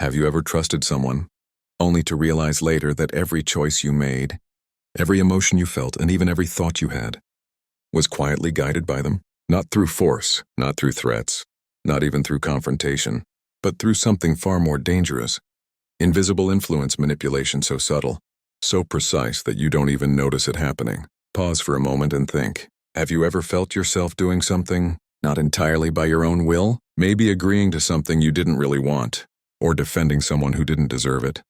Have you ever trusted someone, only to realize later that every choice you made, every emotion you felt, and even every thought you had was quietly guided by them? Not through force, not through threats, not even through confrontation, but through something far more dangerous. Invisible influence manipulation, so subtle, so precise that you don't even notice it happening. Pause for a moment and think. Have you ever felt yourself doing something not entirely by your own will? Maybe agreeing to something you didn't really want, or defending someone who didn't deserve it.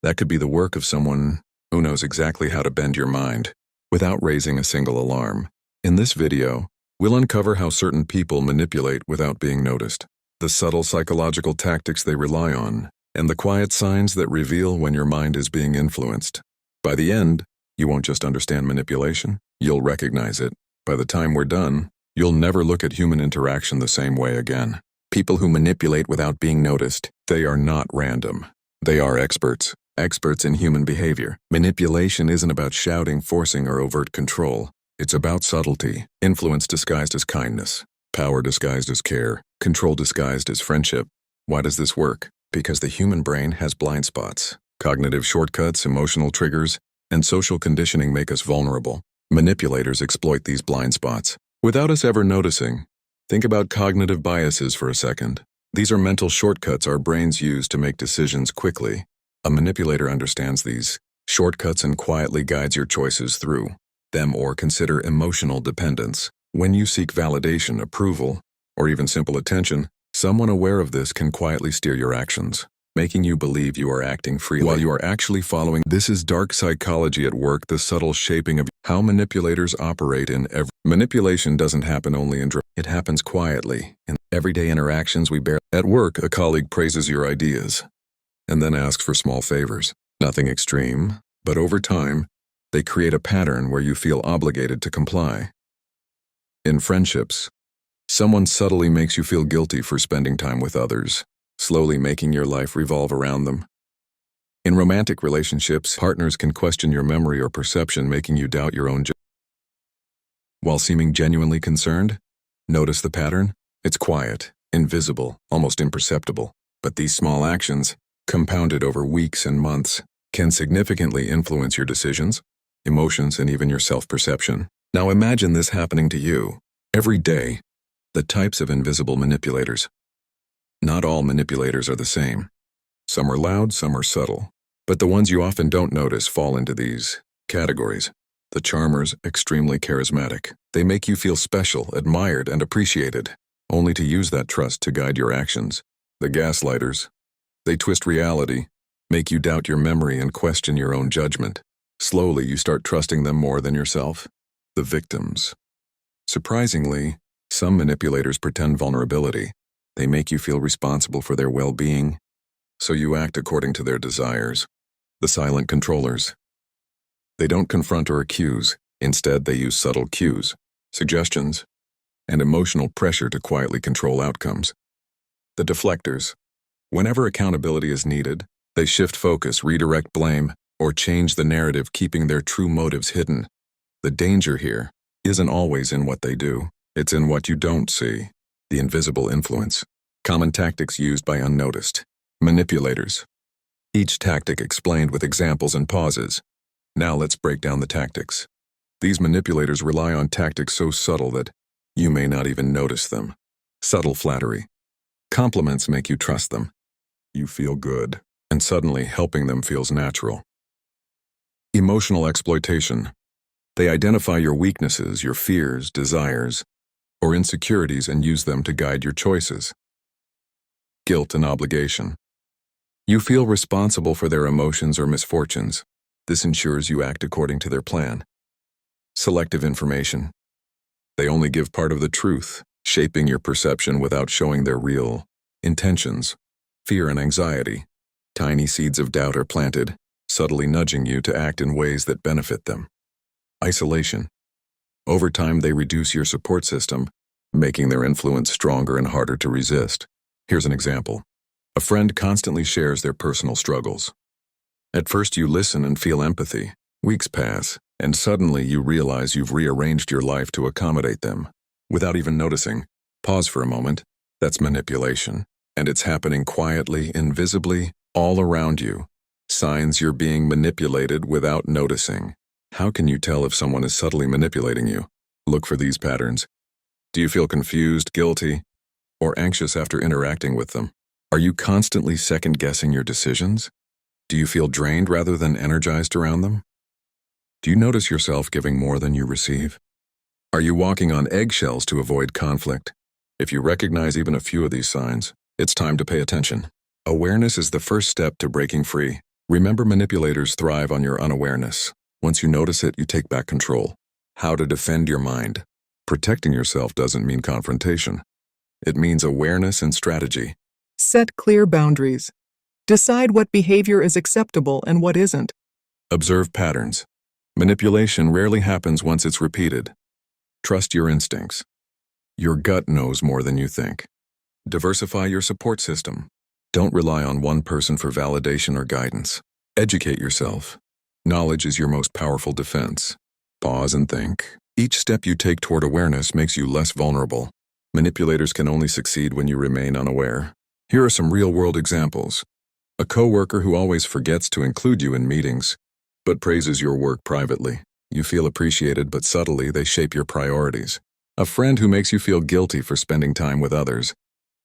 That could be the work of someone who knows exactly how to bend your mind without raising a single alarm. In this video, we'll uncover how certain people manipulate without being noticed, the subtle psychological tactics they rely on, and the quiet signs that reveal when your mind is being influenced. By the end, you won't just understand manipulation, you'll recognize it. By the time we're done, you'll never look at human interaction the same way again. People who manipulate without being noticed, they are not random. They are experts. Experts in human behavior. Manipulation isn't about shouting, forcing, or overt control. It's about subtlety, influence disguised as kindness, power disguised as care, control disguised as friendship. Why does this work? Because the human brain has blind spots. Cognitive shortcuts, emotional triggers, and social conditioning make us vulnerable. Manipulators exploit these blind spots without us ever noticing. Think about cognitive biases for a second. These are mental shortcuts our brains use to make decisions quickly. A manipulator understands these shortcuts and quietly guides your choices through them. Or consider emotional dependence. When you seek validation, approval, or even simple attention, someone aware of this can quietly steer your actions, making you believe you are acting freely while you are actually following. This is dark psychology at work, the subtle shaping of how manipulators operate in every. Manipulation doesn't happen only in it happens quietly, in everyday interactions we bear. At work, a colleague praises your ideas, and then asks for small favors. Nothing extreme, but over time, they create a pattern where you feel obligated to comply. In friendships, someone subtly makes you feel guilty for spending time with others, slowly making your life revolve around them. In romantic relationships, partners can question your memory or perception, making you doubt your own judgment. While seeming genuinely concerned, notice the pattern? It's quiet, invisible, almost imperceptible. But these small actions, compounded over weeks and months, can significantly influence your decisions, emotions, and even your self-perception. Now imagine this happening to you every day. The types of invisible manipulators. Not all manipulators are the same. Some are loud, some are subtle. But the ones you often don't notice fall into these categories. The charmers, extremely charismatic. They make you feel special, admired, and appreciated, only to use that trust to guide your actions. The gaslighters. They twist reality, make you doubt your memory and question your own judgment. Slowly, you start trusting them more than yourself. The victims. Surprisingly, some manipulators pretend vulnerability. They make you feel responsible for their well-being, so you act according to their desires. The silent controllers. They don't confront or accuse. Instead, they use subtle cues, suggestions, and emotional pressure to quietly control outcomes. The deflectors. Whenever accountability is needed, they shift focus, redirect blame, or change the narrative, keeping their true motives hidden. The danger here isn't always in what they do. It's in what you don't see. The invisible influence. Common tactics used by unnoticed manipulators. Each tactic explained with examples and pauses. Now let's break down the tactics. These manipulators rely on tactics so subtle that you may not even notice them. Subtle flattery. Compliments make you trust them. You feel good, and suddenly helping them feels natural. Emotional exploitation. They identify your weaknesses, your fears, desires, or insecurities and use them to guide your choices. Guilt and obligation. You feel responsible for their emotions or misfortunes. This ensures you act according to their plan. Selective information. They only give part of the truth, shaping your perception without showing their real intentions. Fear and anxiety. Tiny seeds of doubt are planted, subtly nudging you to act in ways that benefit them. Isolation. Over time, they reduce your support system, making their influence stronger and harder to resist. Here's an example. A friend constantly shares their personal struggles. At first, you listen and feel empathy. Weeks pass, and suddenly you realize you've rearranged your life to accommodate them. Without even noticing, pause for a moment. That's manipulation. And it's happening quietly, invisibly, all around you. Signs you're being manipulated without noticing. How can you tell if someone is subtly manipulating you? Look for these patterns. Do you feel confused, guilty, or anxious after interacting with them? Are you constantly second-guessing your decisions? Do you feel drained rather than energized around them? Do you notice yourself giving more than you receive? Are you walking on eggshells to avoid conflict? If you recognize even a few of these signs, it's time to pay attention. Awareness is the first step to breaking free. Remember, manipulators thrive on your unawareness. Once you notice it, you take back control. How to defend your mind. Protecting yourself doesn't mean confrontation. It means awareness and strategy. Set clear boundaries. Decide what behavior is acceptable and what isn't. Observe patterns. Manipulation rarely happens once it's repeated. Trust your instincts. Your gut knows more than you think. Diversify your support system. Don't rely on one person for validation or guidance. Educate yourself. Knowledge is your most powerful defense. Pause and think. Each step you take toward awareness makes you less vulnerable. Manipulators can only succeed when you remain unaware. Here are some real-world examples. A coworker who always forgets to include you in meetings, but praises your work privately. You feel appreciated, but subtly they shape your priorities. A friend who makes you feel guilty for spending time with others,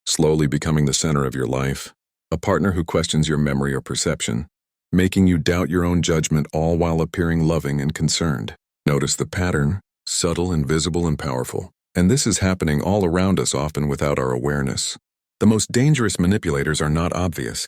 slowly becoming the center of your life. A partner who questions your memory or perception, making you doubt your own judgment, all while appearing loving and concerned. Notice the pattern, subtle, invisible, and powerful. And this is happening all around us, often without our awareness. The most dangerous manipulators are not obvious.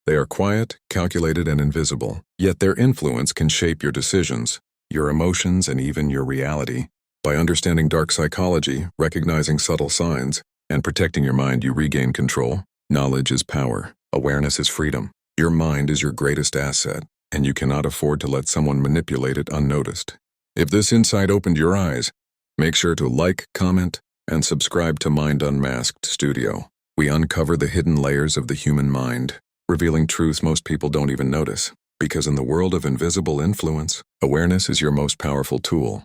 They are quiet, calculated, and invisible, yet their influence can shape your decisions, your emotions, and even your reality. By understanding dark psychology, recognizing subtle signs, and protecting your mind, you regain control. Knowledge is power. Awareness is freedom. Your mind is your greatest asset, and you cannot afford to let someone manipulate it unnoticed. If this insight opened your eyes, make sure to like, comment, and subscribe to Mind Unmasked Studio. We uncover the hidden layers of the human mind, revealing truths most people don't even notice. Because in the world of invisible influence, awareness is your most powerful tool.